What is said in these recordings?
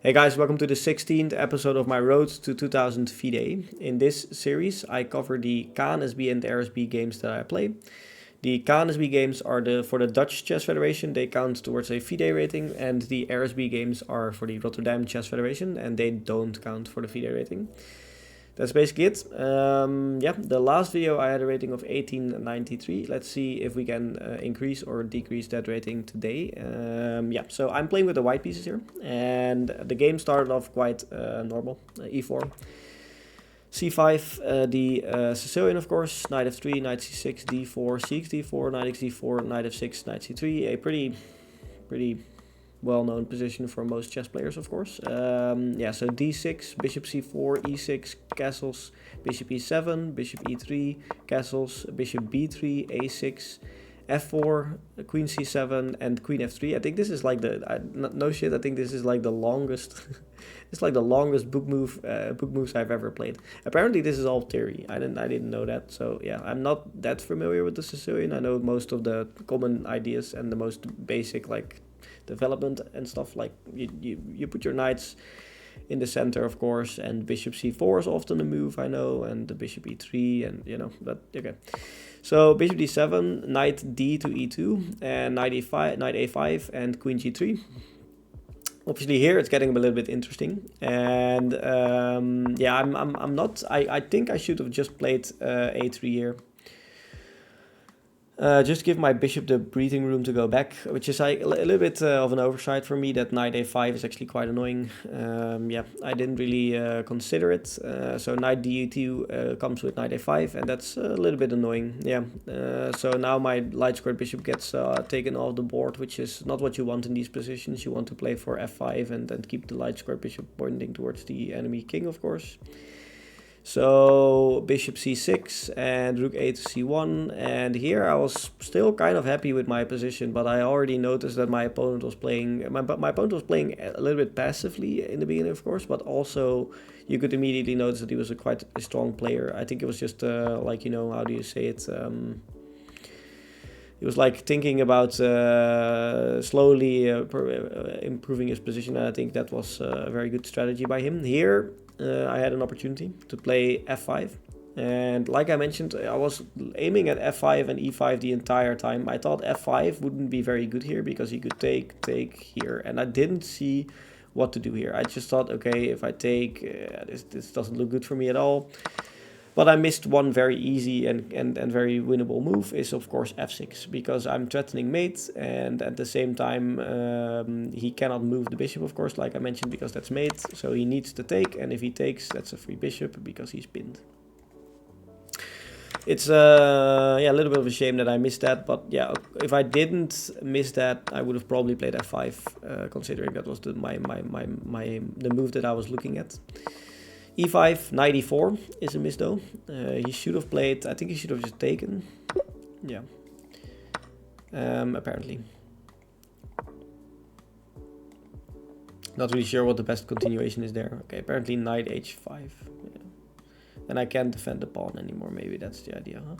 Hey guys, welcome to the 16th episode of my Road to 2000 FIDE. In this series, I cover the KNSB and RSB games that I play. The KNSB games are for the Dutch Chess Federation, they count towards a FIDE rating, and the RSB games are for the Rotterdam Chess Federation, and they don't count for the FIDE rating. That's basically it. The last video I had a rating of 1893. Let's see if we can increase or decrease that rating today. So I'm playing with the white pieces here, and the game started off quite normal. E4, C5, the Sicilian, of course, knight f3, knight c6, d4, cx d4, knight x d4, knight f6, knight c3. A pretty well-known position for most chess players, of course. So d6, bishop c4, e6, castles, bishop e7, bishop e3, castles, bishop b3, a6, f4, queen c7, and queen f3. I think this is like I think this is like the longest. It's like the longest book moves I've ever played. Apparently, this is all theory. I didn't know that. So yeah, I'm not that familiar with the Sicilian. I know most of the common ideas and the most basic development and stuff. Like you put your knights in the center, of course, and bishop c4 is often a move, I know, and the bishop e3, and but okay. So bishop d7, knight d to e2, and knight a5, and queen g3. Obviously here it's getting a little bit interesting, and I'm not. I think I should have just played a3 here. Just give my bishop the breathing room to go back, which is a little bit of an oversight for me. That knight a5 is actually quite annoying. I didn't really consider it. So knight d2 comes with knight a5, and that's a little bit annoying. So now my light squared bishop gets taken off the board, which is not what you want in these positions. You want to play for f5 and then keep the light squared bishop pointing towards the enemy king, of course. So bishop c6 and rook a to c1, and here I was still kind of happy with my position, but I already noticed that my opponent was playing a little bit passively in the beginning, of course, but also you could immediately notice that he was quite a strong player. I think it was just how do you say it? He was thinking about slowly improving his position, and I think that was a very good strategy by him. Here I had an opportunity to play f5, and like I mentioned, I was aiming at f5 and e5 the entire time. I thought f5 wouldn't be very good here because he could take here, and I didn't see what to do here. I just thought, okay, if I take, this doesn't look good for me at all. But I missed one very easy and very winnable move, is of course f6, because I'm threatening mate, and at the same time he cannot move the bishop, of course, like I mentioned, because that's mate, so he needs to take, and if he takes, that's a free bishop because he's pinned. It's a little bit of a shame that I missed that, but yeah, if I didn't miss that, I would have probably played f5, considering that was the move that I was looking at. e5, knight e4 is a miss though. He should have played, I think he should have just taken. Yeah. Apparently. Not really sure what the best continuation is there. Okay, apparently knight h5. Yeah. And I can't defend the pawn anymore, maybe that's the idea, huh?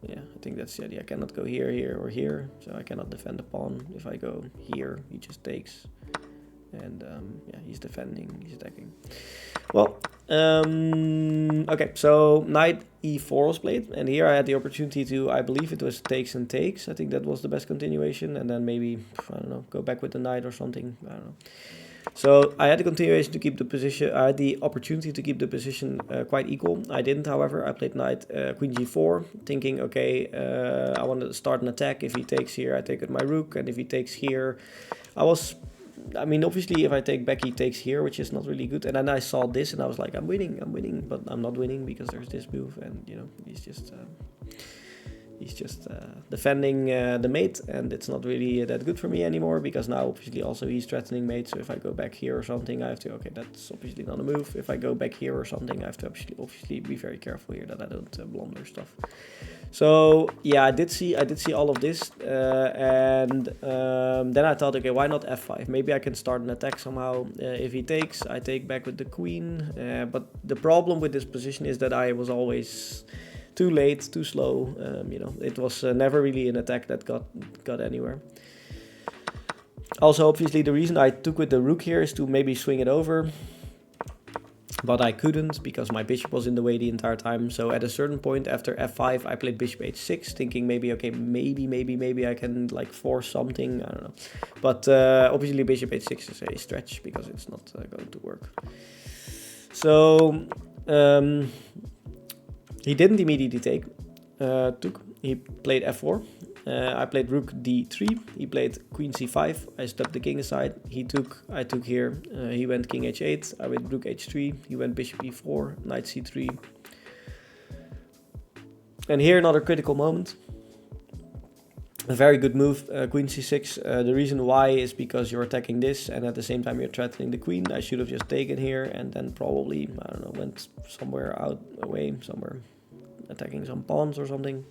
Yeah, I think that's the idea. I cannot go here, here, or here, so I cannot defend the pawn. If I go here, he just takes. And he's defending, he's attacking. Well, okay, so knight e4 was played, and here I had the opportunity to, I believe it was takes and takes. I think that was the best continuation, and then maybe, I don't know, go back with the knight or something. I don't know. So I had the continuation to keep the position. I had the opportunity to keep the position quite equal. I didn't, however. I played knight queen g4, thinking, okay, I want to start an attack. If he takes here, I take with my rook, and if he takes here, obviously, if I take back, he takes here, which is not really good. And then I saw this, and I was like, I'm winning, but I'm not winning because there's this move, and he's just defending the mate, and it's not really that good for me anymore, because now obviously also he's threatening mate. So if I go back here or something, I have to, okay, that's obviously not a move. If I go back here or something, I have to obviously be very careful here that I don't blunder stuff. So yeah, I did see all of this, and then I thought, okay, why not f5? Maybe I can start an attack somehow. If he takes, I take back with the queen. But the problem with this position is that I was always too late, too slow. It was never really an attack that got anywhere. Also, obviously, the reason I took with the rook here is to maybe swing it over. But I couldn't because my bishop was in the way the entire time. So at a certain point after f5, I played bishop h6, thinking maybe, okay, maybe I can like force something. I don't know. But obviously bishop h6 is a stretch because it's not going to work. So he didn't immediately take. He played f4. I played rook d3. He played queen c5. I stepped the king aside. I took here. He went king h8. I went rook h3. He went bishop e4, knight c3. And here another critical moment. A very good move, queen c6. The reason why is because you're attacking this and at the same time you're threatening the queen. I should have just taken here and then probably, I don't know, went somewhere away, somewhere attacking some pawns or something.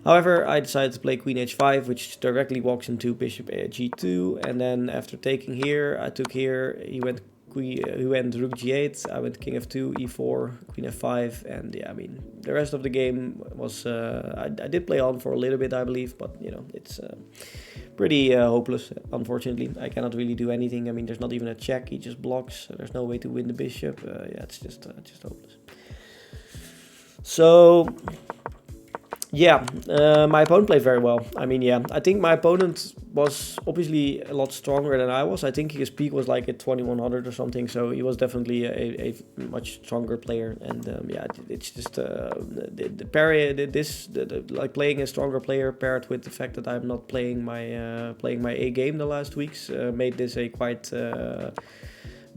However, I decided to play queen h5, which directly walks into bishop g2, and then after taking here, I took here. He went rook g8. I went king f2, e4, queen f5, and yeah, I mean the rest of the game was. I did play on for a little bit, I believe, but you know it's pretty hopeless. Unfortunately, I cannot really do anything. I mean, there's not even a check. He just blocks. There's no way to win the bishop. Yeah, it's just hopeless. So. Yeah, my opponent played very well. I mean, yeah, I think my opponent was obviously a lot stronger than I was. I think his peak was like at 2100 or something, so he was definitely a much stronger player. And yeah, it's just like playing a stronger player paired with the fact that I'm not playing my A game the last weeks made this a quite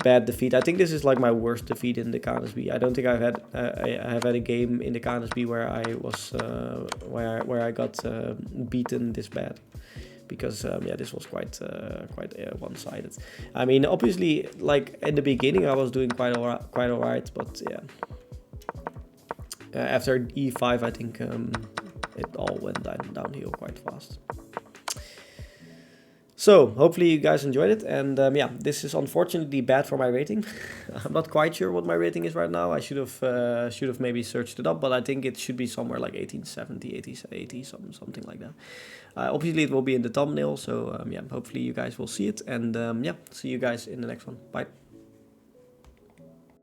bad defeat. I think this is like my worst defeat in the KNSB. I don't think I've had a game in the KNSB where I was where I got beaten this bad, because yeah, this was quite one-sided. I mean, obviously, like in the beginning, I was doing quite alright, but yeah, after e5, I think it all went downhill quite fast. So, hopefully you guys enjoyed it, and yeah, this is unfortunately bad for my rating. I'm not quite sure what my rating is right now. I should have maybe searched it up, but I think it should be somewhere like 1870, 80, something like that. Obviously, it will be in the thumbnail, so yeah, hopefully you guys will see it, and yeah, see you guys in the next one. Bye.